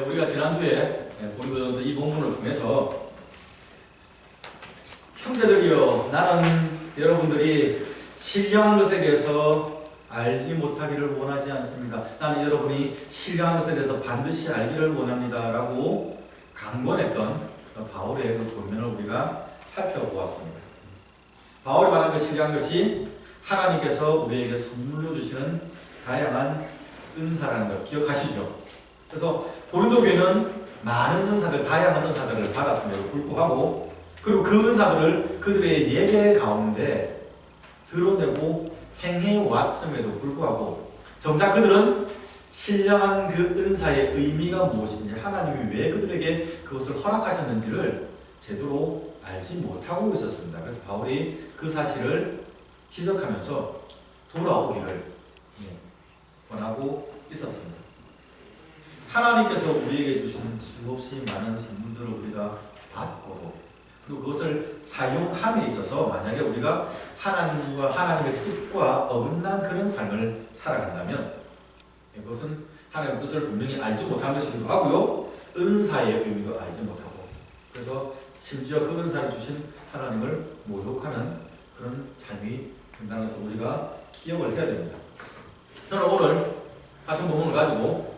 우리가 지난주에 고린도전서 이 본문을 통해서 형제들이여 나는 여러분들이 신령한 것에 대해서 알지 못하기를 원하지 않습니다. 나는 여러분이 신령한 것에 대해서 반드시 알기를 원합니다 라고 강권했던 바울의 그 본면을 우리가 살펴보았습니다. 바울이 말한 그 신령한 것이 하나님께서 우리에게 선물로 주시는 다양한 은사라는 걸 기억하시죠? 그래서 고린도 교회는 많은 은사들, 다양한 은사들을 받았음에도 불구하고 그리고 그 은사들을 그들의 예배 가운데 드러내고 행해 왔음에도 불구하고 정작 그들은 신령한 그 은사의 의미가 무엇인지 하나님이 왜 그들에게 그것을 허락하셨는지를 제대로 알지 못하고 있었습니다. 그래서 바울이 그 사실을 지적하면서 돌아오기를 원하고 있었습니다. 하나님께서 우리에게 주신 수없이 많은 선물들을 우리가 받고도 그리고 그것을 사용함에 있어서 만약에 우리가 하나님과 하나님의 뜻과 어긋난 그런 삶을 살아간다면 그것은 하나님의 뜻을 분명히 알지 못한 것이기도 하고요. 은사의 의미도 알지 못하고 그래서 심지어 그 은사를 주신 하나님을 모욕하는 그런 삶이 된다는 것을 우리가 기억을 해야 됩니다. 저는 오늘 같은 부분을 가지고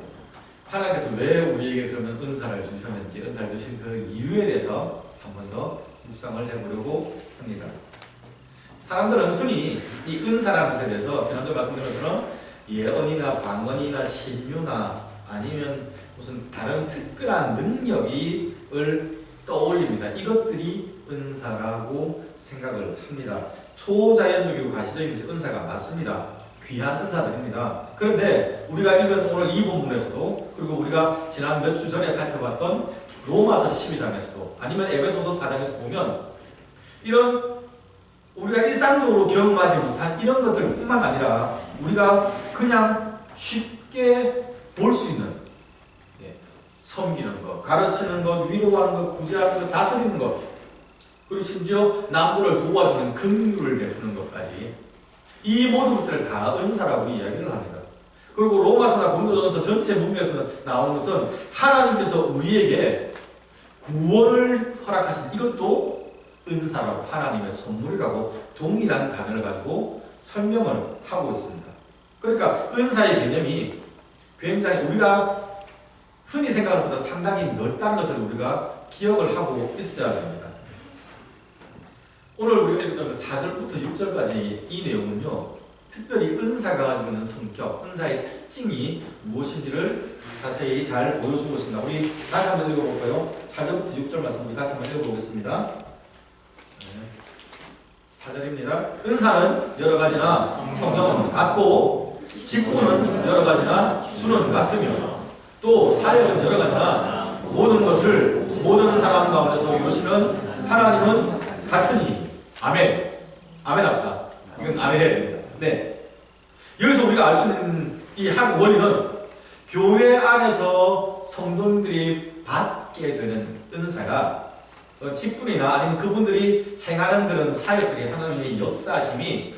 하나님께서 왜 우리에게 그러면 은사를 주셨는지 은사를 주신 그 이유에 대해서 한 번 더 묵상을 해보려고 합니다. 사람들은 흔히 이 은사라는 것에 대해서 지난주에 말씀드린 것처럼 예언이나 방언이나 신유나 아니면 무슨 다른 특별한 능력을 떠올립니다. 이것들이 은사라고 생각을 합니다. 초자연적이고 가시적인 것이 은사가 맞습니다. 귀한 은사들입니다. 그런데 우리가 읽은 오늘 이 본문에서도 그리고 우리가 지난 몇 주 전에 살펴봤던 로마서 12장에서도 아니면 에베소서 4장에서 보면 이런 우리가 일상적으로 경험하지 못한 이런 것들 뿐만 아니라 우리가 그냥 쉽게 볼 수 있는 섬기는 것, 가르치는 것, 위로하는 것, 구제하는 것, 다스리는 것 그리고 심지어 남들을 도와주는 긍휼을 베푸는 것까지 이 모든 것들을 다 은사라고 이야기를 합니다. 그리고 로마서나 고린도전서 전체 문맥에서 나오는 것은 하나님께서 우리에게 구원을 허락하신 이것도 은사라고 하나님의 선물이라고 동일한 단어를 가지고 설명을 하고 있습니다. 그러니까 은사의 개념이 굉장히 우리가 흔히 생각하는 것보다 상당히 넓다는 것을 우리가 기억을 하고 있어야 됩니다. 오늘 우리가 읽었던 4절부터 6절까지 이 내용은요, 특별히 은사가 가지고 있는 성격, 은사의 특징이 무엇인지를 자세히 잘 보여주고 있습니다. 우리 다시 한번 읽어볼까요? 4절부터 6절 말씀 우리 같이 한번 읽어보겠습니다. 4절입니다. 은사는 여러 가지나 성령은 같고 직분은 여러 가지나 주는 같으며 또 사역은 여러 가지나 모든 것을 모든 사람 가운데서 이루시는 하나님은 같으니 아멘. 아멘 합시다. 이건 아멘 해야 됩니다. 네. 여기서 우리가 알 수 있는 이 한 원리는 교회 안에서 성도님들이 받게 되는 은사가 직분이나 아니면 그분들이 행하는 그런 사역들이 하나님의 역사하심이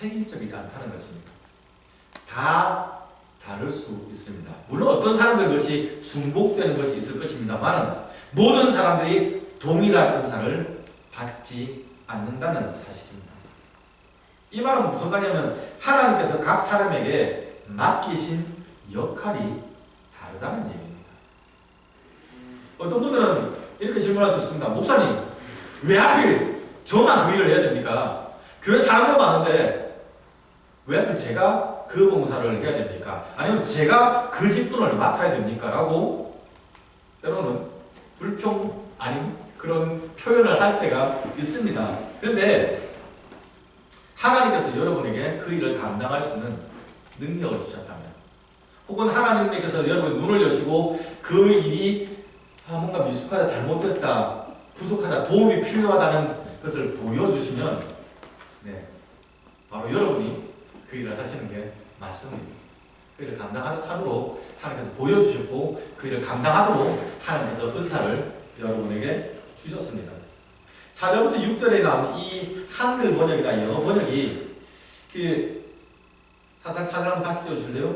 획일적이지 않다는 것입니다. 다 다를 수 있습니다. 물론 어떤 사람들 것이 중복되는 것이 있을 것입니다만 모든 사람들이 동일한 은사를 받지 않는다는 사실입니다. 이 말은 무슨 말이냐면 하나님께서 각 사람에게 맡기신 역할이 다르다는 얘기입니다. 어떤 분들은 이렇게 질문할 수 있습니다. 목사님, 왜 하필 저만 그 일을 해야 됩니까? 교회 사람도 많은데 왜 하필 제가 그 봉사를 해야 됩니까? 아니면 제가 그 직분을 맡아야 됩니까? 라고 때로는 불평 아닌 그런 표현을 할 때가 있습니다. 그런데 하나님께서 여러분에게 그 일을 감당할 수 있는 능력을 주셨다면 혹은 하나님께서 여러분의 눈을 여시고 그 일이 뭔가 미숙하다, 잘못됐다, 부족하다, 도움이 필요하다는 것을 보여주시면 바로 여러분이 그 일을 하시는 게 맞습니다. 그 일을 감당하도록 하나님께서 보여주셨고 그 일을 감당하도록 하나님께서 은사를 여러분에게 주셨습니다. 4절부터 6절에 나오는 이 한글 번역이나 영어 번역이 사절 한번 다시 띄워주실래요?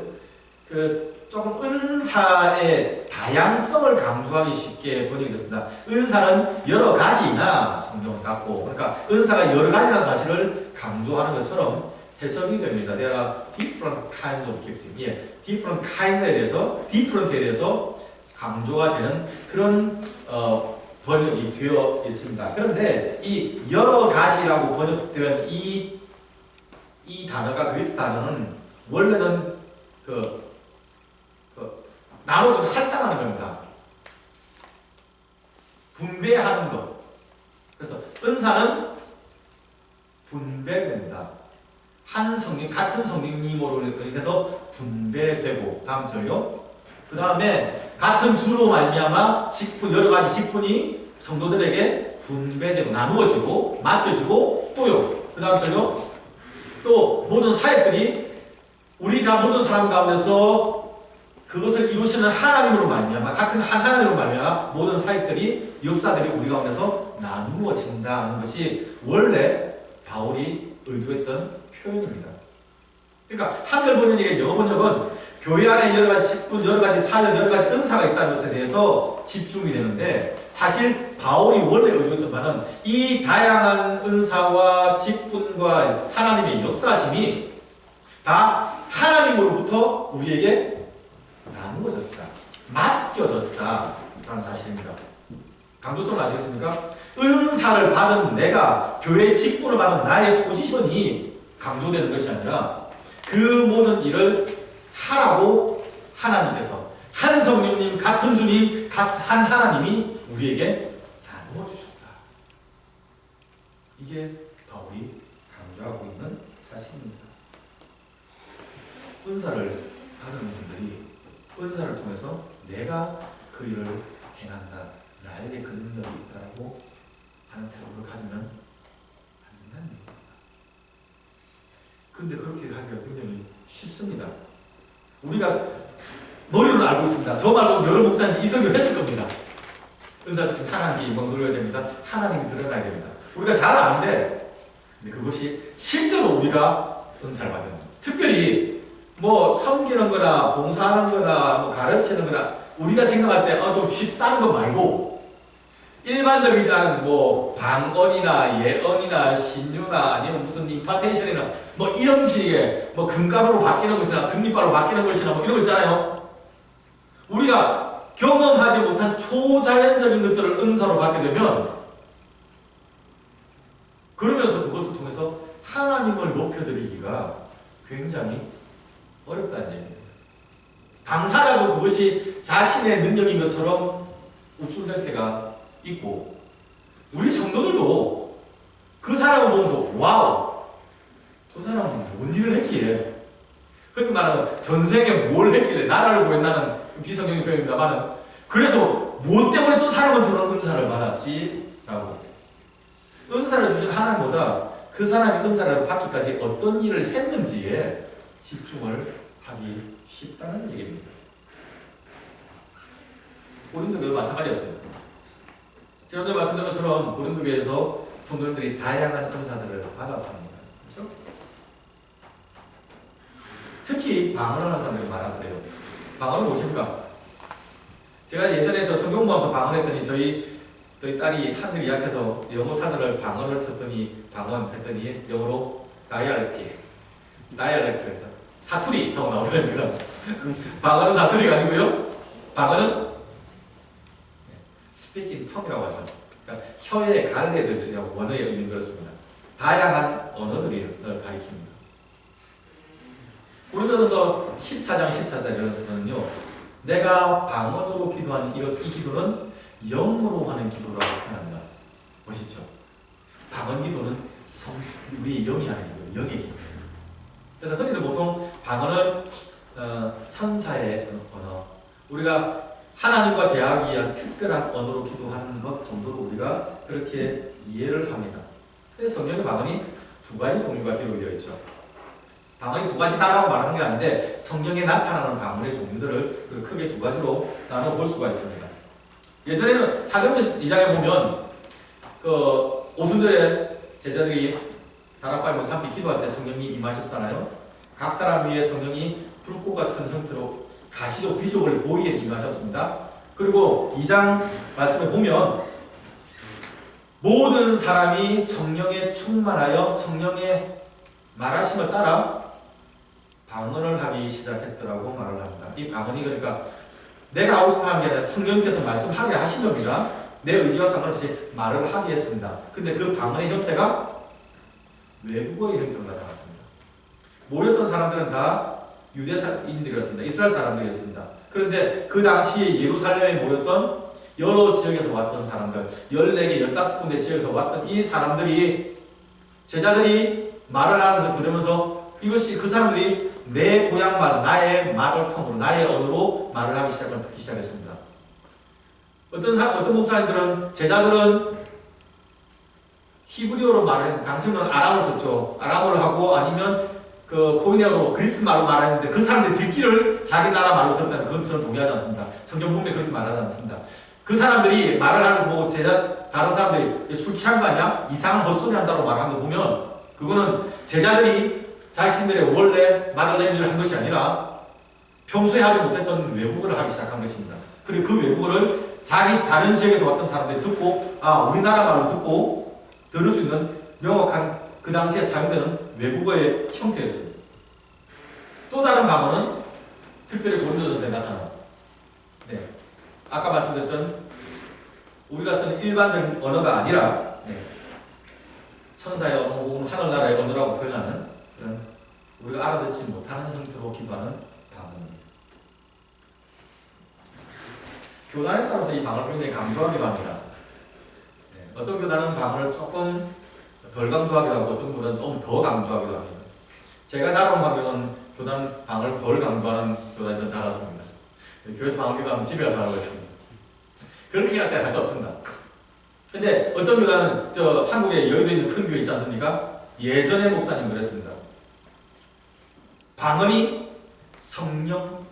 조금 은사의 다양성을 강조하기 쉽게 번역이 됐습니다. 은사는 여러 가지나 성경을 갖고, 그러니까 은사가 여러 가지라는 사실을 강조하는 것처럼 해석이 됩니다. There are different kinds of gifting. 예, different kinds에 대해서 강조가 되는 그런 번역이 되어 있습니다. 그런데 이 여러 가지라고 번역된 이 단어가 그리스 단어는 원래는 나눠주고 할당하는 겁니다. 분배하는 것. 그래서 은사는 분배된다. 한 성령, 같은 성령님으로 인해서 분배되고, 다음 절요. 그 다음에 같은 주로 말미암아 직분, 여러 가지 직분이 성도들에게 분배되고 나누어지고 맡겨지고 또요. 그 다음 절요. 또 모든 사역들이 우리가 모든 사람 가운데서 그것을 이루시는 하나님으로 말미암아, 같은 하나님으로 말미암아 모든 사역들이, 역사들이 우리 가운데서 나누어진다는 것이 원래 바울이 의도했던 표현입니다. 그러니까 한글 번역의 영어 번역은 교회 안에 여러 가지 직분, 여러 가지 사역, 여러 가지 은사가 있다는 것에 대해서 집중이 되는데, 사실 바울이 원래 의도했던 바는 이 다양한 은사와 직분과 하나님의 역사심이 다 하나님으로부터 우리에게 나누어졌다, 맡겨졌다 라는 사실입니다. 강조점 아시겠습니까? 은사를 받은 내가, 교회의 직분을 받은 나의 포지션이 강조되는 것이 아니라 그 모든 일을 하라고 하나님께서, 한 성령님, 같은 주님, 한 하나님이 우리에게 나누어 주셨다. 이게 바울이 강조하고 있는 사실입니다. 은사를 받은 분들이 은사를 통해서 내가 그 일을 행한다, 나에게 그 능력이 있다라고 하는 태도를 가지면 안 된다는 얘기입니다. 근데 그렇게 하기가 굉장히 쉽습니다. 우리가 머리로 알고 있습니다. 저 말고 여러 목사님이 이 설교 했을 겁니다. 은사 주신 하나님께 영광 돌려야 됩니다. 하나님이 드러나야 됩니다. 우리가 잘 아는데, 근데 그것이 실제로 우리가 은사를 받는 겁니다. 특별히 뭐 섬기는 거나 봉사하는 거나 뭐 가르치는 거나 우리가 생각할 때 좀 쉽다는 것 말고, 일반적이지 않은 뭐 방언이나 예언이나 신유나 아니면 무슨 임파테이션이나 뭐 이런 식의 뭐 금가루로 바뀌는 것이나 금리바로 바뀌는 것이나 뭐 이런 거 있잖아요. 우리가 경험하지 못한 초자연적인 것들을 은사로 받게 되면, 그러면서 그것을 통해서 하나님을 높여드리기가 굉장히 어렵다는 얘기입니다. 당사자도 그것이 자신의 능력인 것처럼 우쭐댈 때가 있고, 우리 성도들도 그 사람을 보면서 와우, 저 사람은 뭔 일을 했기에, 그렇게 말하면 전생에 뭘 했길래 나라를 구했나는 비성경의 표현입니다만, 그래서 뭐 때문에 저 사람은 저런 은사를 받았지? 라고. 은사를 주신 하나님보다 그 사람이 은사를 받기까지 어떤 일을 했는지에 집중을 하기 쉽다는 얘기입니다. 고린도교도 마찬가지였어요. 제가 전에 말씀드린 것처럼 고린도교에서 성도님들이 다양한 은사들을 받았습니다. 그렇죠? 특히 방언하는 사람들이 많았더래요. 방언은 무엇입니까? 제가 예전에 저 성경 공부하면서 방언했더니 저희 딸이 한글이 약해서 영어 사전을 방언을 쳤더니, 방언했더니 영어로 다이알렉트에서 사투리 하고 나오더랍니다. 방언은 사투리가 아니고요, 방언은 스피킹 텅이라고 하죠. 그러니까 혀의 갈래들이라고 원어의 의미는 그렇습니다. 다양한 언어들을 가리킵니다. 고린도전서 14장 14절에서는요, 내가 방언으로 기도하는 이 기도는 영으로 하는 기도라고 표현합니다. 보시죠. 방언 기도는 우리의 영이 하는 기도, 영의 기도예요. 그래서 흔히들 보통 방언을 천사의 언어, 우리가 하나님과 대하기 위한 특별한 언어로 기도하는 것 정도로 우리가 그렇게 이해를 합니다. 그래서 성경의 방언이 두 가지 종류가 기록이 되어 있죠. 방언이 두 가지다라고 말하는 게 아닌데, 성경에 나타나는 방언의 종류들을 크게 두 가지로 나눠볼 수가 있습니다. 예전에는 사도행전 2장에 보면 오순절에 제자들이 다락방에 모서 함께 기도할 때 성령이 임하셨잖아요. 각 사람 위에 성령이 불꽃 같은 형태로 가시적 귀족을 보이게 임하셨습니다. 그리고 2장 말씀에 보면 모든 사람이 성령에 충만하여 성령의 말하심을 따라 방언을 하기 시작했더라고 말을 합니다. 이 방언이 그러니까 내가 하고 싶어 하는 게 아니라 성령께서 말씀하게 하신 겁니다. 내 의지와 상관없이 말을 하게 했습니다. 근데 그 방언의 형태가 외국어의 형태로 나타났습니다. 모였던 사람들은 다 유대인들이었습니다. 이스라엘 사람들이었습니다. 그런데 그 당시에 예루살렘에 모였던 여러 지역에서 왔던 사람들, 14개, 15군데 지역에서 왔던 이 사람들이, 제자들이 말을 하면서 들으면서 이것이 그 사람들이 내 고향 말, 나의 마더텅으로, 나의 언어로 말을 하기 시작을 듣기 시작했습니다. 어떤 목사님들은, 제자들은 히브리어로 말을 했는데, 당시에는 아람어를 썼죠. 아람어를 하고 아니면 코이네어로 그리스 말로 말했는데 그 사람들이 듣기를 자기 나라 말로 들었다는 그건 저는 동의하지 않습니다. 성경 분명히 그렇게 말하지 않습니다. 그 사람들이 말을 하면서 보고 다른 사람들이 술 취한 거 아니야? 이상한 헛소리 한다고 말하는 거 보면 그거는 제자들이 자신들의 원래 말을 랭귀지를 한 것이 아니라 평소에 하지 못했던 외국어를 하기 시작한 것입니다. 그리고 그 외국어를 자기 다른 지역에서 왔던 사람들이 듣고 우리나라 말로 듣고 들을 수 있는 명확한 그 당시에 사용되는 외국어의 형태였습니다. 또 다른 방언은 특별히 고린도전서에 나타납니다. 네. 아까 말씀드렸던 우리가 쓰는 일반적인 언어가 아니라 천사의 언어 혹은 하늘나라의 언어라고 표현하는 그런 우리가 알아듣지 못하는 형태로 기도하는 방언입니다. 교단에 따라서 이 방언을 굉장히 강조하기도 합니다. 어떤 교단은 방언을 조금 덜 강조하기도 하고 어떤 교단은 좀 더 강조하기도 합니다. 제가 자라온 환경은 교단 방언을 덜 강조하는 교단이 전 자랐습니다. 교회에서 방언 기도하면 집에 가서 하고 있습니다. 그렇게 해야 할 거 없습니다. 근데 어떤 교단은 한국에 여의도에 있는 큰 교회 있지 않습니까? 예전에 목사님 그랬습니다. 방언이 성령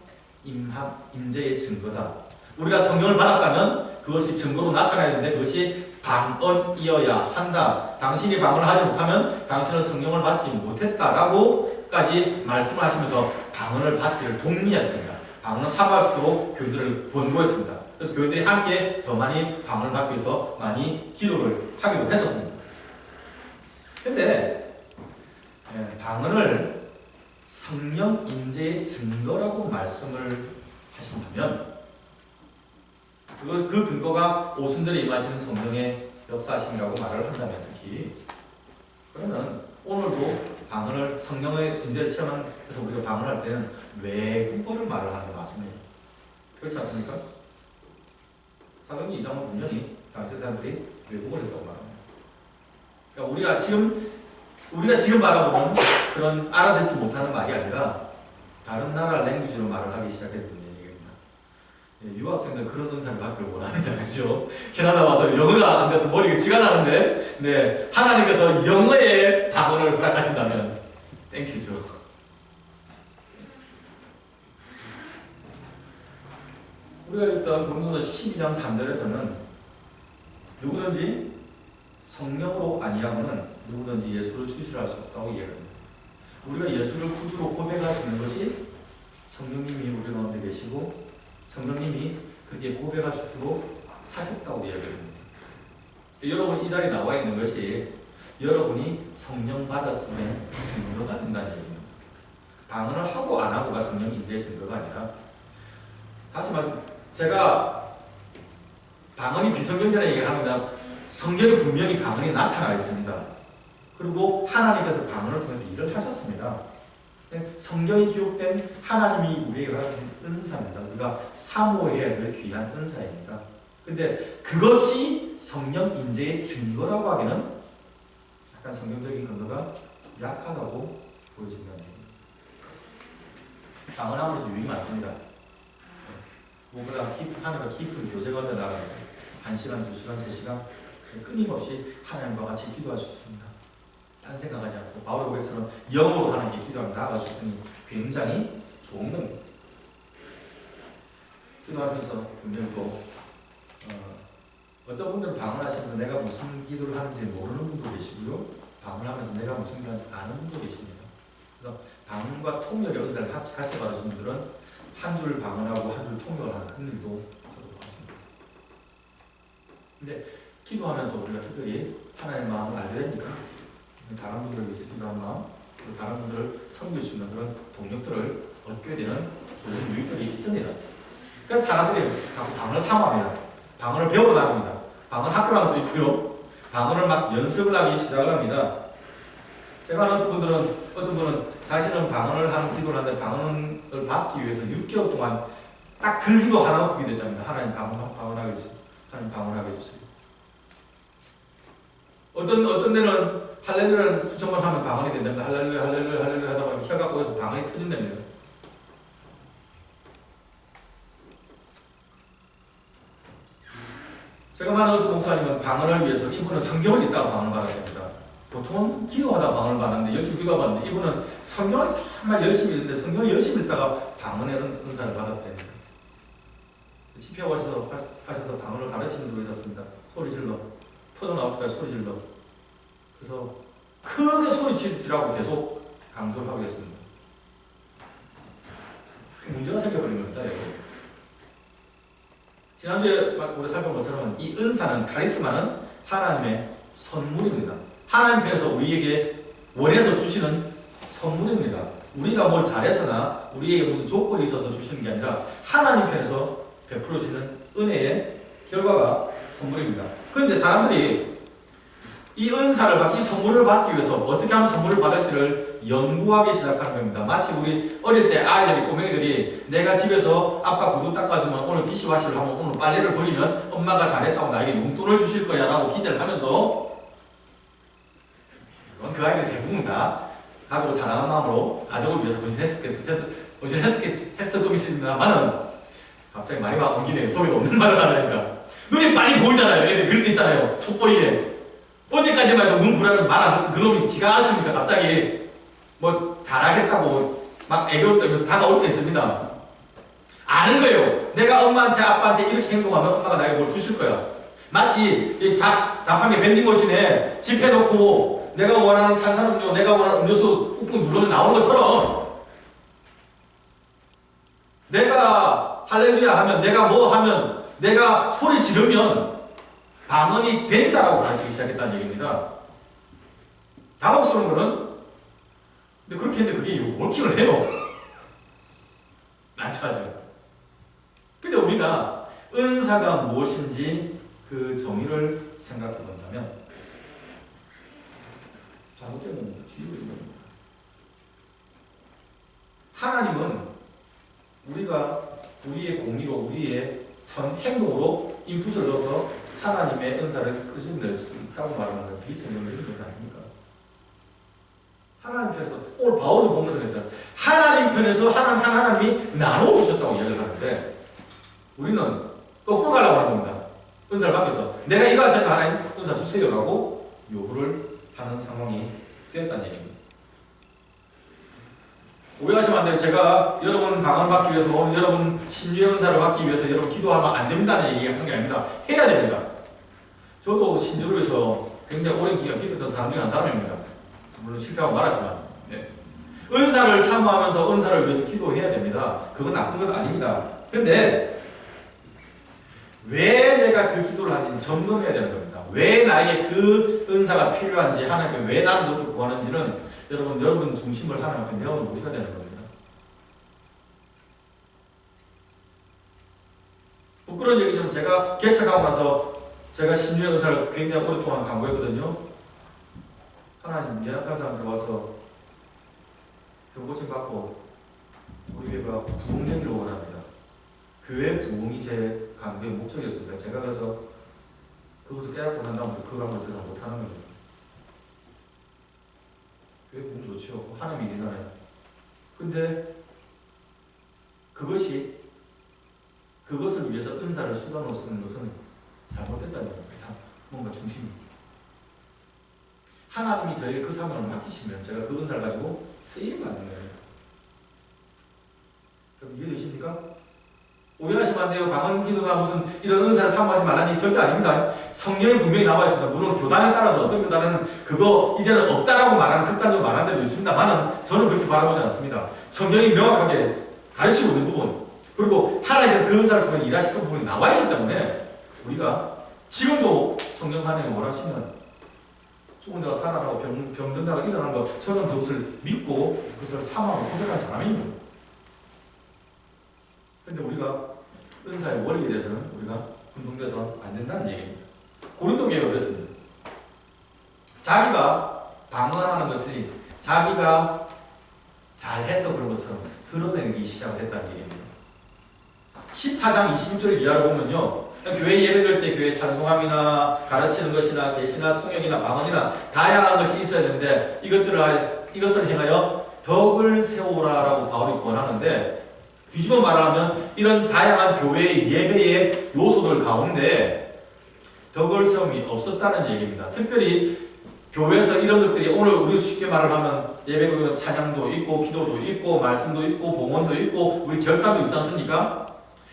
임재의 증거다. 우리가 성령을 받았다면 그것이 증거로 나타나야 되는데 그것이 방언이어야 한다. 당신이 방언을 하지 못하면 당신은 성령을 받지 못했다라고까지 말씀을 하시면서 방언을 받기를 독려했습니다. 방언을 사모할 수 있도록 교회들을 권고했습니다. 그래서 교회들이 함께 더 많이 방언을 받기 위해서 많이 기도를 하기도 했었습니다. 근데 방언을 성령 임재의 증거라고 말씀을 하신다면 그 근거가 오순절에 임하시는 성령의 역사하심이라고 말을 한다면 특히 그러면 오늘도 방언을 성령의 임재를 체험해서 우리가 방언을 할 때는 외국어를 말을 하는 게 맞습니다. 그렇지 않습니까? 사도행전 2장은 분명히 당시 사람들이 외국어를 했다고 말합니다. 그러니까 우리가 지금 바라보는 그런 알아듣지 못하는 말이 아니라 다른 나라 랭귀지로 말을 하기 시작했거든요. 유학생들 그런 은사를 받기를 원합니다. 그렇죠? 캐나다 와서 영어가 안 돼서 머리가 쥐가 나는데 하나님께서 영어의 방언을 허락하신다면 땡큐죠. 우리가 일단 고린도서 12장 3절에서는 누구든지 성령으로 아니하고는 누구든지 예수를 주시할 수 없다고 이야기합니다. 우리가 예수를 구주로 고백할 수 있는 것이 성령님이 우리 가운데 계시고 성령님이 그렇게 고백할 수 있도록 하셨다고 이야기합니다. 여러분 이 자리에 나와 있는 것이 여러분이 성령 받았음의 증거가 된다는 얘기입니다. 방언을 하고 안 하고가 성령 임재의 증거가 아니라 다시 말씀 제가 방언이 비성경적이라는 얘기를 합니다. 성경에 분명히 방언이 나타나 있습니다. 그리고 하나님께서 방언을 통해서 일을 하셨습니다. 성경이 기록된 하나님이 우리에게 허락하신 은사입니다. 우리가 사모해야 될 귀한 은사입니다. 근데 그것이 성령 임재의 증거라고 하기는 약간 성경적인 근거가 약하다고 보여진다는 얘기입니다. 방언함으로서 유익이 많습니다. 무엇보다 하나님과 깊은 교제가 되다가 1시간, 2시간, 3시간 끊임없이 하나님과 같이 기도할 수 있습니다. 딴 생각하지 않고 바울의 고백처럼 영으로 하나님께 기도하며 나아갈 수 있으니 굉장히 좋은 겁니다. 기도하면서 분명히 또 어떤 분들은 방언하시면서 내가 무슨 기도를 하는지 모르는 분도 계시고요. 방언하면서 내가 무슨 기도를 하는지 아는 분도 계십니다. 그래서 방언과 통역의 은사를 같이 받으신 분들은 한 줄 방언하고 한 줄 통역을 하는 그런 일도 저도 봤습니다. 근데 기도하면서 우리가 특별히 하나님의 마음을 알게 되니까 다른 분들을 위해서 기도하는 마음, 그리고 다른 분들을 섬길 수 있는 그런 동력들을 얻게 되는 좋은 유익들이 있습니다. 그래서 사람들이 자꾸 방언을 사모합니다. 방언을 배우러 나갑니다. 방언 학교라는 것도 있고요. 방언을 막 연습을 하기 시작을 합니다. 제가 아는 어떤 분은 자신은 방언을 하는 기도를 하는데 방언을 받기 위해서 6개월 동안 딱 그 기도 하나 놓고 기도했답니다. 하나님 방언하게 해주세요. 하나님 방언하게 해주세요. 어떤 데는 할렐루야를 수천 번 하면 방언이 된답니다. 할렐루야 할렐루야 할렐루야 하다 보면 혀가 꼬여서 방언이 터진답니다. 제가 만난 어떤 목사님은 방언을 위해서 이분은 성경을 읽다가 방언을 받아야 됩니다. 보통은 기도하다 방언을 받는데 열심히 기도하는데 이분은 성경을 정말 열심히 읽는데 성경을 열심히 읽다가 방언의 은사를 받았답니다. 집회하고 하셔서 방언을 가르치면서 그러셨습니다. 소리 질러. 터져 나올 때까지 소리 질러. 그래서 크게 소리 지라고 계속 강조를 하고 있습니다. 문제가 생겨버린 겁니다. 이거. 지난주에 우리가 살펴본 것처럼 이 은사는 카리스마는 하나님의 선물입니다. 하나님 편에서 우리에게 원해서 주시는 선물입니다. 우리가 뭘 잘해서나 우리에게 무슨 조건이 있어서 주시는 게 아니라 하나님 편에서 베풀어 주시는 은혜의 결과가 선물입니다. 그런데 사람들이 이 은사를 이 선물을 받기 위해서 어떻게 하면 선물을 받을지를 연구하기 시작하는 겁니다. 마치 우리 어릴 때 아이들이 꼬맹이들이 내가 집에서 아빠 구두 닦아주면 오늘 디시와시를 하면 오늘 빨래를 돌리면 엄마가 잘했다고 나에게 용돈을 주실 거야 라고 기대를 하면서 그 아이들이 대부분 다 가족을 사랑하는 마음으로 가족을 위해서 헌신했을 것입니다만은 갑자기 말이 막 옮기네요. 속에도 없는 말을 하려니까 눈이 많이 보이잖아요. 애들 그럴 때 있잖아요. 속보이게 어제까지만 해도 눈 부라면서 말 안 듣던 그놈이 지가 아십니까? 갑자기 뭐 잘하겠다고 막 애교 떨면서 다가올 때 있습니다. 아는 거예요. 내가 엄마한테 아빠한테 이렇게 행동하면 엄마가 나에게 뭘 주실 거야. 마치 이 자판기 밴딩머신에 집해놓고 내가 원하는 탄산음료, 내가 원하는 음료수 꾹꾹 누르면 나오는 것처럼 내가 할렐루야 하면, 내가 뭐 하면, 내가 소리 지르면 방언이 된다라고 가르치기 시작했다는 얘기입니다. 당혹스러운 거는 근데 그렇게 했는데 그게 워킹을 해요. 난처하죠. 근데 우리가 은사가 무엇인지 그 정의를 생각해 본다면 잘못된 겁니다. 주의를 겁니다. 하나님은 우리의 공의로, 우리의 행동으로 인풋을 넣어서 하나님의 은사를 끄집어낼 수 있다고 말하는 건 비성경적인 것 아닙니까? 하나님 편에서, 오늘 바울도 보면서 그랬잖아요. 하나님 편에서 하나님이 나눠주셨다고 이야기를 하는데 우리는 거꾸로 가려고 하는 겁니다. 은사를 받면서 내가 이거 할 테니까 하나님 은사 주세요라고 요구를 하는 상황이 되었다는 얘기입니다. 오해하시면 안 돼요. 제가 여러분 방언 받기 위해서, 여러분 신유의 은사를 받기 위해서 여러분 기도하면 안 된다는 얘기하는 게 아닙니다. 해야 됩니다. 저도 신유를 위해서 굉장히 오랜 기간 기도했던 사람 중에 한 사람입니다. 물론 실패하고 말았지만, 네. 은사를 사모하면서 은사를 위해서 기도해야 됩니다. 그건 나쁜 건 아닙니다. 근데 왜 내가 그 기도를 하는지 점검해야 되는 겁니다. 왜 나에게 그 은사가 필요한지, 하나님께 왜 나는 그것을 구하는지는 여러분 중심을 하나님 앞에 내어놓으셔야 되는 겁니다. 부끄러운 얘기지만 제가 개척하고 나서 제가 신유의 은사를 굉장히 오랫동안 강구했거든요. 하나님, 연약한 사람들 와서 병고침 받고 우리 교회가 부흥되기를 원합니다. 교회 부흥이 제 강구의 목적이었습니다. 제가 그래서 그것을 깨닫고 난 다음부터 그 강구를 더 이상 못하는 거죠. 교회 부흥 좋죠. 하나님 일이잖아요. 근데 그것을 위해서 은사를 수단으로 쓰는 것은 잘못됐다는 겁니다. 뭔가 중심이. 하나님이 저에게 그 사명을 맡기시면 제가 그 은사를 가지고 쓰임을 받는 거예요. 여러분 이해되십니까? 오해하시면 안 돼요. 방언 기도나 무슨 이런 은사를 사모하지 말라는 얘기 절대 아닙니다. 성경에 분명히 나와 있습니다. 물론 교단에 따라서 어떤 교단은 그거 이제는 없다라고 말하는, 극단적으로 말하는 데도 있습니다만은 저는 그렇게 바라보지 않습니다. 성경이 명확하게 가르치고 있는 부분, 그리고 하나님께서 그 은사를 통해 일하시던 부분이 나와 있기 때문에 우리가 지금도 성령 하나님이 원하시면 죽은 자가 살아나고 병든 자가 일어나는 것, 저는 그것을 믿고 그것을 사망하고 고백하는 사람입니다. 그런데 우리가 은사의 원리에 대해서는 우리가 혼동돼서 안 된다는 얘기입니다. 고린도 교회가 그랬습니다. 자기가 방언하는 것을 자기가 잘해서 그런 것처럼 드러내기 시작을 했다는 얘기입니다. 14장 21절 이하를 보면요, 교회 예배될 때 교회 찬송함이나 가르치는 것이나 계시나 통역이나 방언이나 다양한 것이 있어야 되는데 이것을 행하여 덕을 세우라라고 바울이 권하는데, 뒤집어 말하면 이런 다양한 교회의 예배의 요소들 가운데 덕을 세움이 없었다는 얘기입니다. 특별히 교회에서 이런 것들이, 오늘 우리 쉽게 말을 하면 예배는 찬양도 있고 기도도 있고 말씀도 있고 봉헌도 있고 우리 결단도 있지 않습니까?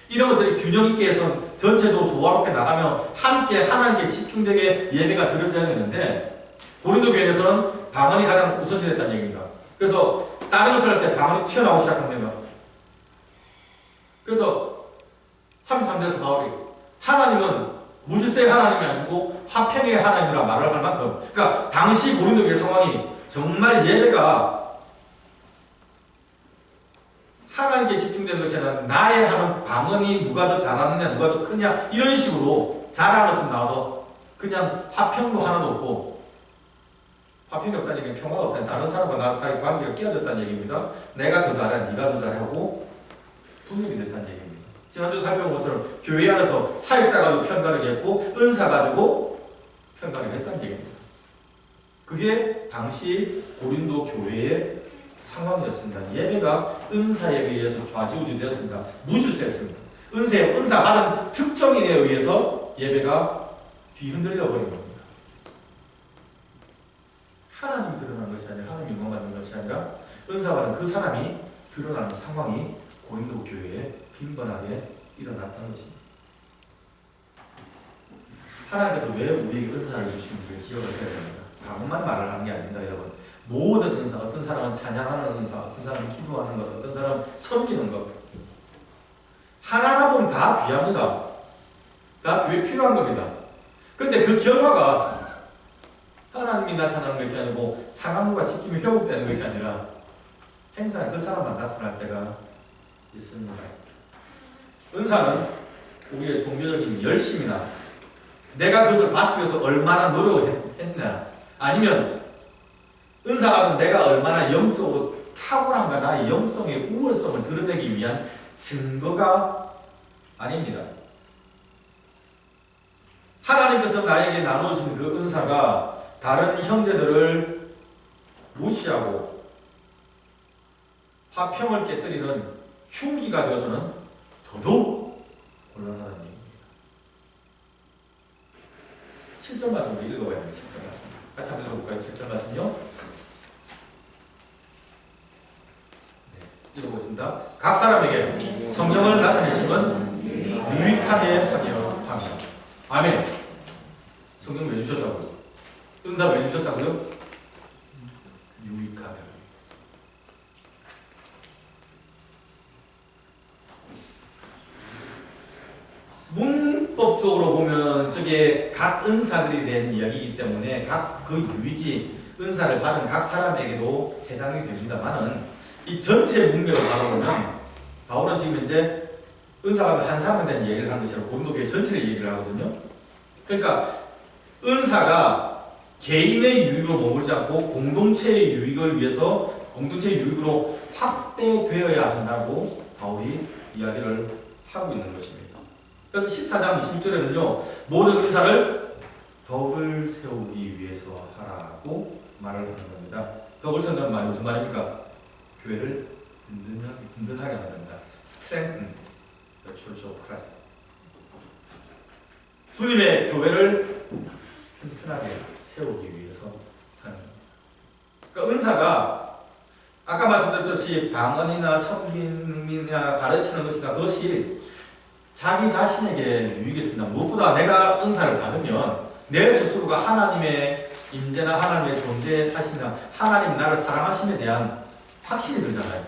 이런 것들이 균형 있게 해서 전체적으로 조화롭게 나가면 함께 하나님께 집중되게 예배가 드려져야 되는데, 고린도 교회에서는 방언이 가장 우선시 됐다는 얘기입니다. 그래서 다른 것을 할 때 방언이 튀어나오기 시작합니다. 그래서 33절에서 바울이 하나님은 무질서의 하나님이 아니고 화평의 하나님이라 말을 할 만큼, 그러니까 당시 고린도 교회 상황이 정말 예배가 하나님께 집중되는 것이 아니라 나의 하는 방언이 누가 더 잘하느냐, 누가 더 크냐, 이런 식으로 자랑하는 것처럼 나와서 그냥 화평도 하나도 없고, 화평이 없다는 얘기는 평화가 없다는, 다른 사람과 나 사이 관계가 깨어졌다는 얘기입니다. 내가 더 잘해, 네가 더 잘해 하고 분열이 됐다는 얘기입니다. 지난주 살펴본 것처럼 교회 안에서 사역자 가지고 편가르게 했고 은사 가지고 편가르게 했다는 얘기입니다. 그게 당시 고린도 교회의 상황이었습니다. 예배가 은사에 의해서 좌지우지 되었습니다. 무질서했습니다. 은사 받은 특정인에 의해서 예배가 뒤흔들려 버린 겁니다. 하나님이 드러난 것이 아니라, 하나님이 영광받는 것이 아니라 은사 받은 그 사람이 드러나는 상황이 고린도 교회에 빈번하게 일어났다는 것입니다. 하나님께서 왜 우리에게 은사를 주시는지를 기억을 해야 됩니다. 방언만 말을 하는 게 아닙니다, 여러분. 모든 은사, 어떤 사람은 찬양하는 은사, 어떤 사람은 기도하는 것, 어떤 사람은 섬기는 것, 하나하나 보면 다 귀합니다. 다 교회에 필요한 겁니다. 그런데 그 결과가 하나님이 나타나는 것이 아니고 상함과 지킴이 회복되는 것이 아니라 행사는 그 사람만 나타날 때가 있습니다. 은사는 우리의 종교적인 열심이나 내가 그것을 받기 위해서 얼마나 노력을 했냐, 아니면 은사가 내가 얼마나 영적으로 탁월한가, 나의 영성의 우월성을 드러내기 위한 증거가 아닙니다. 하나님께서 나에게 나눠주신 그 은사가 다른 형제들을 무시하고 화평을 깨뜨리는 흉기가 되어서는 더더욱 곤란하다는 얘기입니다. 7절 말씀을 읽어봐야 돼요. 7절 말씀 같이 한번 읽어볼까요? 7절 말씀요. 네, 읽어보겠습니다. 각 사람에게 성령을 나타내심은 유익하게 하려 합니다. 아멘. 성령 왜 주셨다고요? 은사 왜 주셨다고요? 유익하게 하기 위해서. 문법적으로 보면 저게 각 은사들이 된 이야기이기 때문에 각 그 유익이 은사를 받은 각 사람에게도 해당이 됩니다만은, 이 전체 문맥을 바라보면 바울은 지금 현재 은사가 한 사람에 대한 얘기를 하는 것이 아니라 고린도 교회 전체를 얘기를 하거든요. 그러니까 은사가 개인의 유익으로 머물지 않고 공동체의 유익을 위해서, 공동체의 유익으로 확대되어야 한다고 바울이 이야기를 하고 있는 것입니다. 그래서 14장 26절에는요, 모든 은사를 덕을 세우기 위해서 하라고 말을 하는 겁니다. 덕을 세운다는 말이 무슨 말입니까? 교회를 든든하게 만든다. Strengthen the Church of Christ. 주님의 교회를 튼튼하게 세우기 위해서 하는 겁니다. 그러니까 은사가 아까 말씀드렸듯이 방언이나 섬김이나 가르치는 것이나 그것이 자기 자신에게 유익이 있습니다. 무엇보다 내가 은사를 받으면 내 스스로가 하나님의 임재나 하나님의 존재하심이나 하나님 나를 사랑하심에 대한 확신이 들잖아요.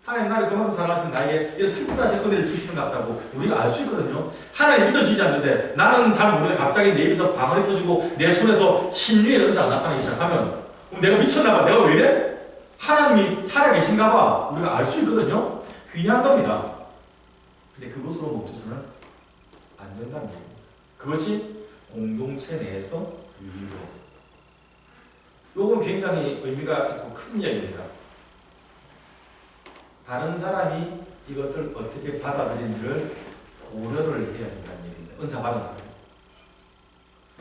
하나님 나를 그만큼 사랑하시는 나에게 이런 특별하신 은혜를 주시는 것 같다고 우리가 알 수 있거든요. 하나님 믿어지지 않는데 나는 잘 모르는데 갑자기 내 입에서 방언이 터지고 내 손에서 신유의 은사가 나타나기 시작하면 내가 미쳤나 봐. 내가 왜 이래? 하나님이 살아계신가 봐. 우리가 알 수 있거든요. 귀한 겁니다. 근데 그것으로 멈춰서는 안 된다는 얘기입니다. 그것이 공동체 내에서 유기로. 요건 굉장히 의미가 있고 큰 이야기입니다. 다른 사람이 이것을 어떻게 받아들인지를 고려를 해야 된다는 얘기입니다. 은사 받은 사람.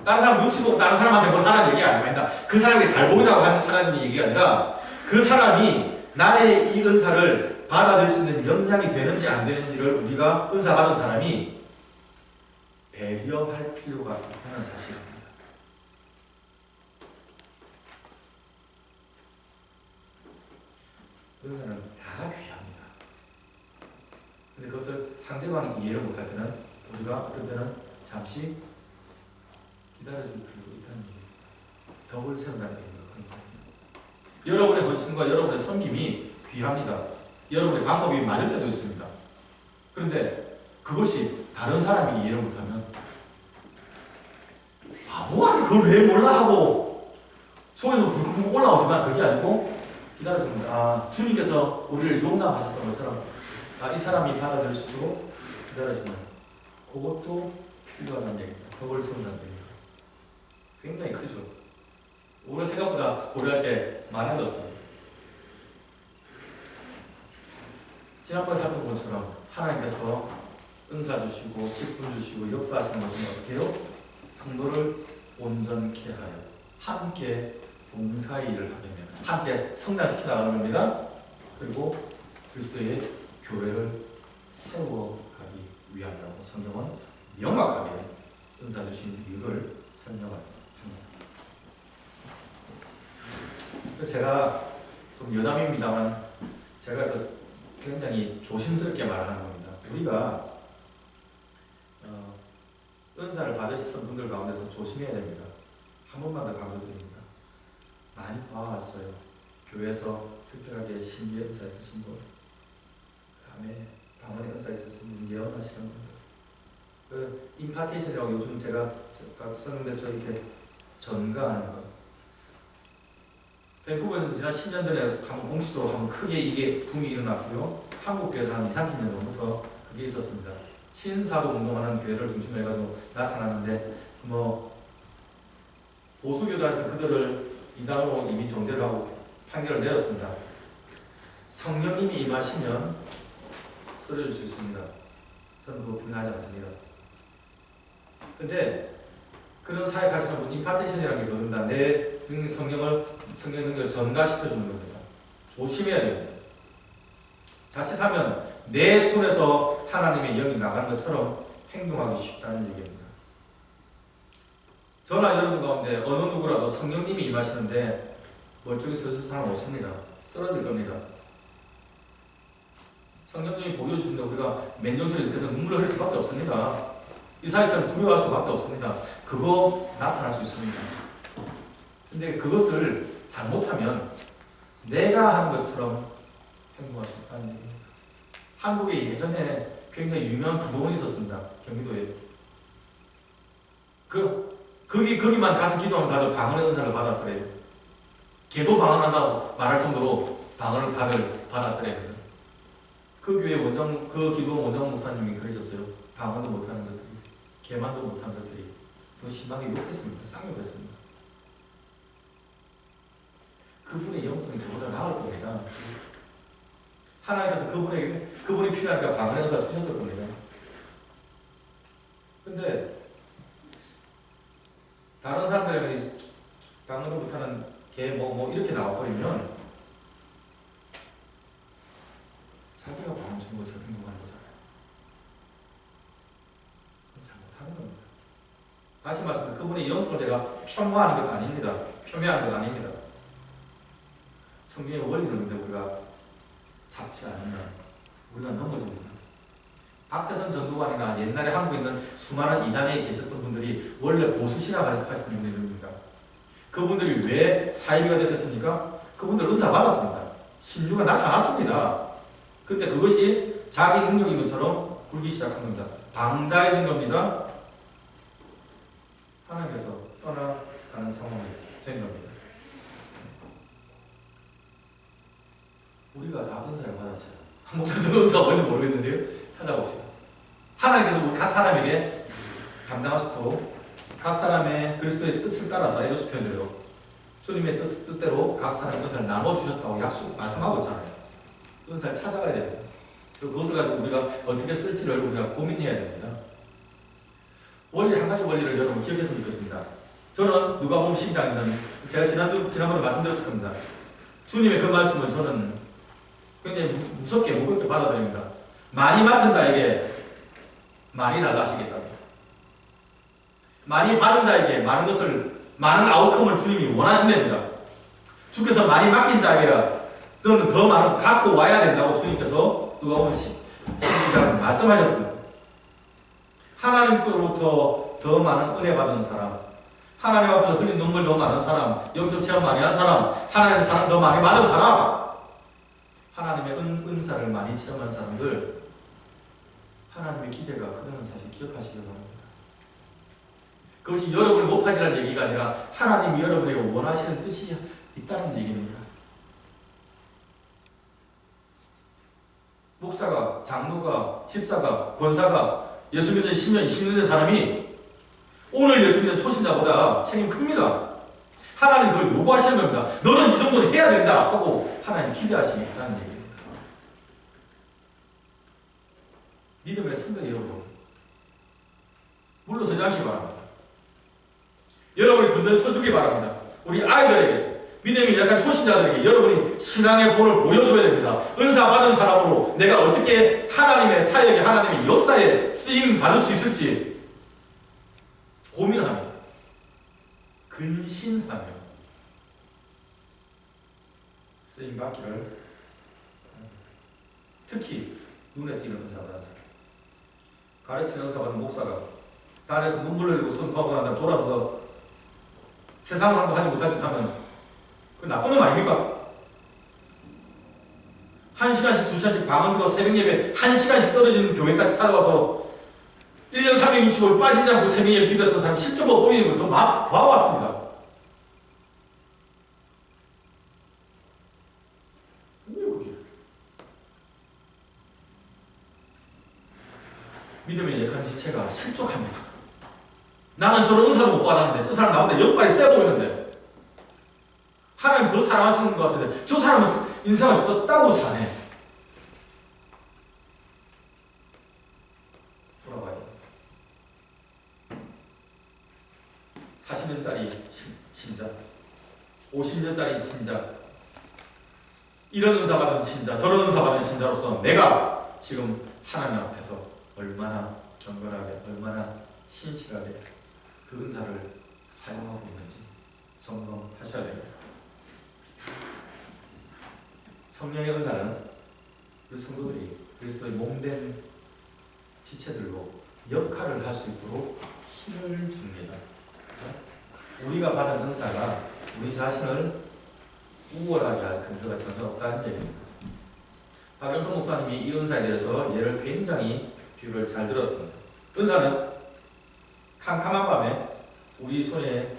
다른 사람 눈치 보고 다른 사람한테 뭘 하라는 얘기가 아닙니다. 그 사람에게 잘 보이라고 하라는 얘기가 아니라 그 사람이 나의 이 은사를 받아들일 수 있는 역량이 되는지 안 되는지를 우리가 은사 받은 사람이 배려할 필요가 있다는 사실입니다. 은사는 다 귀합니다. 근데 그것을 상대방이 이해를 못할 때는 우리가 어떤 때는 잠시 기다려줄 필요가 있다는 얘기입니다. 덕을 세운다는 얘기입니다. 여러분의 헌신과 여러분의 섬김이 귀합니다. 여러분의 방법이 맞을 때도 있습니다. 그런데 그것이 다른 사람이 이해를 못하면 바보가 그걸 왜 몰라 하고 속에서 불끈불끈 올라오지만 그게 아니고 기다려줍니다. 주님께서 우리를 용납하셨던 것처럼 이 사람이 받아들일 수 있도록 기다려주는 그것도 필요하다는 얘기입니다. 덕을 세운다는 얘기입니다. 굉장히 크죠. 우리가 생각보다 고려할 게 많아졌습니다. 지난번에 살펴본 것처럼 하나님께서 은사 주시고 직분 주시고 역사하시는 것은 어떻게 해요? 성도를 온전케 하여 함께 봉사일을 하려면 함께 성장시켜 나가는 겁니다. 그리고 그리스도의 교회를 세워가기 위함이라고 성경은 명확하게 은사 주신 이유를 설명합니다. 제가 좀 여담입니다만 제가 그래서 굉장히 조심스럽게 말하는 겁니다. 우리가 은사를 받으셨던 분들 가운데서 조심해야 됩니다. 한 번만 더 강조드립니다. 많이 봐왔어요. 교회에서 특별하게 신비 은사 있으신 분, 그 다음에 방언의 은사 있으신 분, 예언하시는 분들, 그 임파테이션이라고 요즘 제가 썼는데 저 이렇게 전가하는 거. 밴쿠버에서 지난 10년 전에 한번 공식적으로 한번 크게 이게 붐이 일어났고요. 한국교회에서 한 20-30년 전부터 그게 있었습니다. 신사도 운동하는 교회를 중심으로 해가지고 나타나는데 보수교단에서 그들을 이단으로 이미 정죄를 하고 판결을 내렸습니다. 성령님이 임하시면 쓰러질 수 있습니다. 저는 그거 부인하지 않습니다. 근데 그런 사역하시는 분, 임파테이션이라는 게 그겁니다. 내 성령의 능력을 전가시켜주는 겁니다. 조심해야 됩니다. 자칫하면 내 손에서 하나님의 영이 나가는 것처럼 행동하기 쉽다는 얘기입니다. 저나 여러분 가운데 어느 누구라도 성령님이 임하시는데 멀쩡히 서 있을 사람 없습니다. 쓰러질 겁니다. 성령님이 보여주시는데 우리가 맨정신에 이렇게 해서 눈물을 흘릴 수밖에 없습니다. 이 사회에서는 두려워할 수밖에 없습니다. 그거 나타날 수 있습니다. 근데 그것을 잘못하면 내가 하는 것처럼 행동할 수 있다는 얘기입니다. 한국에 예전에 굉장히 유명한 부동원이 있었습니다. 경기도에. 거기만 가서 기도하면 다들 방언의 은사를 받았더래요. 걔도 방언한다고 말할 정도로 방언을 다들 받았더래요. 그 교회 그 기도 원장 목사님이 그러셨어요. 방언도 못하는 것들이, 개만도 못하는 것들이 그 심하게 욕했습니다. 쌍욕했습니다. 그분의 영성이 저보다 나을 겁니다. 하나님께서 그분이 필요하니까 방언의 은사 주셨을 겁니다. 근데 다른 사람들에게 방언을 못하는 개 이렇게 나와버리면 자기가 방언 주는 것처럼 행동하는 거잖아요. 잘못하는 겁니다. 다시 말씀드리면 그분의 영성을 제가 폄하하는 것 아닙니다. 폄훼하는 것 아닙니다. 성경의 원리는 근데 우리가 잡지 않으면 우리가 넘어집니다. 박태선 전도관이나 옛날에 한국에 있는 수많은 이단에 계셨던 분들이 원래 보수신학 하셨던 분들입니다. 그분들이 왜 사이비가 됐습니까? 그분들 은사 받았습니다. 신유가 나타났습니다. 근데 그것이 자기 능력인 것처럼 굴기 시작한 겁니다. 방자해진 겁니다. 하나님께서 떠나가는 상황이 된 겁니다. 우리가 다 은사를 받았어요. 목사님 어떤 은사가 뭔지 모르겠는데요. 찾아봅시다. 하나님께서 우리 각 사람에게 감당할 수 있도록 각 사람의 그리스도의 뜻을 따라서 에베소 표현대로 주님의 뜻대로 각 사람의 은사를 나눠주셨다고 말씀하고 있잖아요. 은사를 찾아가야 됩니다. 그것을 가지고 우리가 어떻게 쓸지를 우리가 고민해야 됩니다. 한 가지 원리를 여러분 기억했으면 좋겠습니다. 저는 누가복음 12장에 있는 제가 지난번에 말씀드렸을 겁니다. 주님의 그 말씀을 저는 굉장히 무섭게 무겁게 받아들입니다. 많이 맡은 자에게 많이 달라 하시겠답니다. 많이 받은 자에게 많은 아웃컴을 주님이 원하신답니다. 주께서 많이 맡긴 자에게 너는 더 많아서 갖고 와야 된다고 주님께서 누가복음 12장에서 말씀하셨습니다. 하나님께로부터 더 많은 은혜 받은 사람, 하나님 앞에서 흘린 눈물 더 많은 사람, 영적 체험 많이 한 사람, 하나님의 사랑 더 많이 받은 사람, 하나님의 은사를 많이 체험한 사람들, 하나님의 기대가 크다는 사실 기억하시기 바랍니다. 그것이 여러분이 높아지라는 얘기가 아니라 하나님이 여러분에게 원하시는 뜻이 있다는 얘기입니다. 목사가, 장로가, 집사가, 권사가 예수 믿는 10년, 20년 된 사람이 오늘 예수 믿는 초신자보다 책임 큽니다. 하나님 그걸 요구하시는 겁니다. 너는 이 정도는 해야 된다 하고 하나님 기대하시겠다는 얘기입니다. 믿음의 선배 여러분, 물러서지 않기 바랍니다. 여러분이 든든 서주기 바랍니다. 우리 아이들에게, 믿음이 약간 초신자들에게 여러분이 신앙의 본을 보여줘야 됩니다. 은사 받은 사람으로 내가 어떻게 하나님의 사역에, 하나님의 역사에 쓰임 받을 수 있을지 고민하며, 근신하며 쓰임 받기를, 특히 눈에 띄는 은사 받은 사람, 가르치는 은사 받은 목사가 단에서 눈물 흘리고 선포하고 난 다음에 돌아서서 세상을 한번 하지 못할 듯 하면 그 나쁜 놈 아닙니까? 1시간씩 2시간씩 방언기도 새벽 예배 1시간씩 떨어지는 교회까지 찾아와서 1년 365일 빠지지 않고 새벽 예배 기도했던 사람 실제로 보이는 걸 좀 봐왔습니다. 왜 그게? 믿음의 약한 지체가 실족합니다. 나는 저런 은사도 못 받았는데 저 사람 나보다 역발이 세 보이는데 하나님 더 사랑하시는 것 같은데 저 사람은 인생을 썼다고 사네. 돌아봐야 돼. 40년짜리 신자, 50년짜리 신자, 이런 은사 받은 신자, 저런 은사 받은 신자로서 내가 지금 하나님 앞에서 얼마나 경건하게, 얼마나 신실하게 그 은사를 사용하고 있는지 점검하셔야 됩니다. 성령의 은사는 우리 성도들이 그리스도의 몸된 지체들로 역할을 할 수 있도록 힘을 줍니다. 그렇죠? 우리가 받은 은사가 우리 자신을 우월하게 할 근거가 전혀 없다는 얘기입니다. 박영성 목사님이 이 은사에 대해서 예를 굉장히 비유를 잘 들었습니다. 은사는 캄캄한 밤에 우리 손에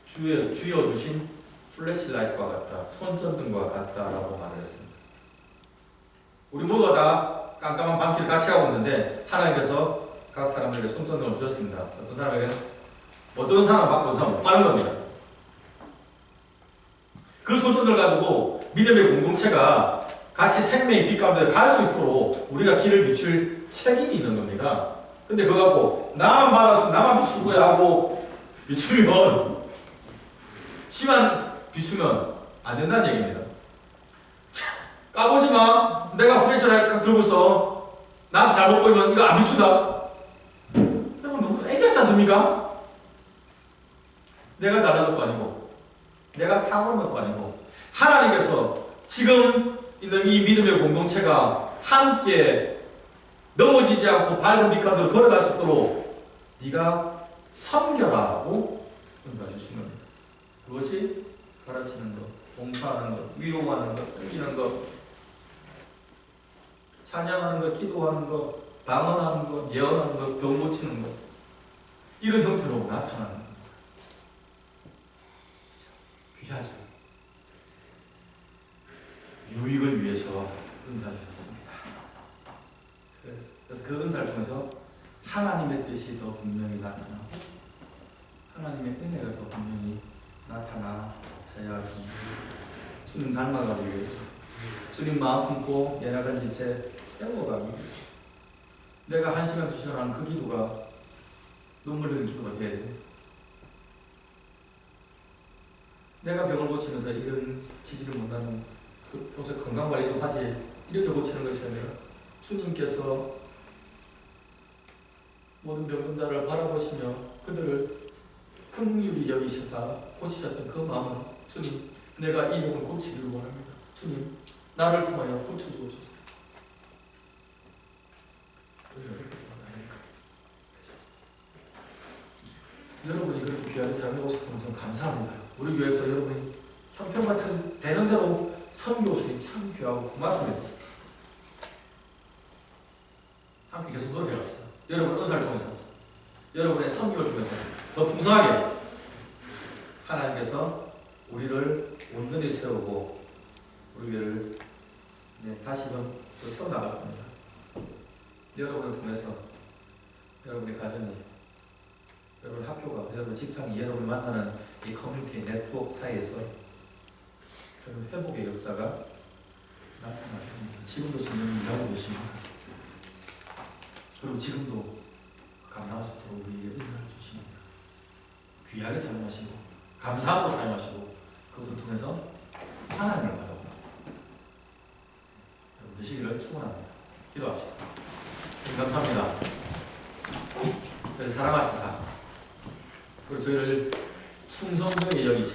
쥐어주신 플래시라이트와 같다, 손전등과 같다라고 말을 했습니다. 우리 모두가 다 깜깜한 밤길을 같이 가고 있는데 하나님께서 각 사람들에게 손전등을 주셨습니다. 어떤 사람에게는 어떤 사람 받고 어떤 사람 못 받는 겁니다. 그 손전등을 가지고 믿음의 공동체가 같이 생명의 빛 가운데 갈 수 있도록 우리가 길을 비출 책임이 있는 겁니다. 근데 그거 갖고 나만 받아서 나만 비추고야 하고 비추면 시만 비추면 안 된다는 얘기입니다. 까보지 마. 내가 프레시를 들고 있어. 나한테 잘못 보이면 이거 안 비춘다. 여러분 너무 애기 같지 않습니까? 내가 잘한 것도 아니고 내가 탁월한 것도 아니고 하나님께서 지금 있는 이 믿음의 공동체가 함께 넘어지지 않고 밝은 빛가운데로 걸어갈 수 있도록 네가 섬겨라고 은사 주신 겁니다. 그것이 가르치는 것, 봉사하는 것, 위로하는 것, 섬기는 것, 찬양하는 것, 기도하는 것, 방언하는 것, 예언하는 것, 병 고치는 것, 이런 형태로 나타나는 겁니다. 귀하죠. 유익을 위해서 은사 주셨습니다. 그래서 그 은사를 통해서 하나님의 뜻이 더 분명히 나타나고 하나님의 은혜가 더 분명히 나타나져야 합니다. 주님 닮아가기 위해서, 주님 마음 품고 연약한 지체 세워가기 위해서, 내가 1시간 2시간 하는 그 기도가 눈물 흘리는 기도가 되어야 돼요. 내가 병을 고치면서 이런 지지를 못하는 평소에 건강관리 좀 하지, 이렇게 고치는 것이 아니라 주님께서 모든 병자를 바라보시며 그들을 긍휼히 여기셔서 고치셨던 그 마음은, 주님, 내가 이 병을 고치기를 원합니다. 주님, 나를 통하여 고쳐주옵소서. 그래서 그렇게 생각하니까, 그렇죠? 여러분이 그렇게 귀하게 삶에 오셔서 좀 감사합니다. 우리 교회에서 여러분이 형편같은 되는 대로 선교오시니 참 귀하고 고맙습니다. 함께 계속 노력해 갑시다. 여러분 은사를 통해서, 여러분의 선교를 통해서 더 풍성하게 하나님께서 우리를 온전히 세우고 우리를 다시금 또 세워나갈 겁니다. 여러분을 통해서 여러분의 가정이, 여러분 학교가, 여러분 직장이, 여러분을 만나는 이 커뮤니티 네트워크 사이에서 회복의 역사가 나타나게 됩니다. 지금도 주님이 일하고 계십니다. 그리고 지금도 감당할 수 있도록 우리에게 은사를 주십니다. 귀하게 사용하시고 감사하고 사용하시고 그것을 통해서 하나님을 바라고 여러분 되시기를 축원합니다. 기도합시다. 감사합니다. 저희를 사랑하신 사, 그리고 저희를 충성되게 여기신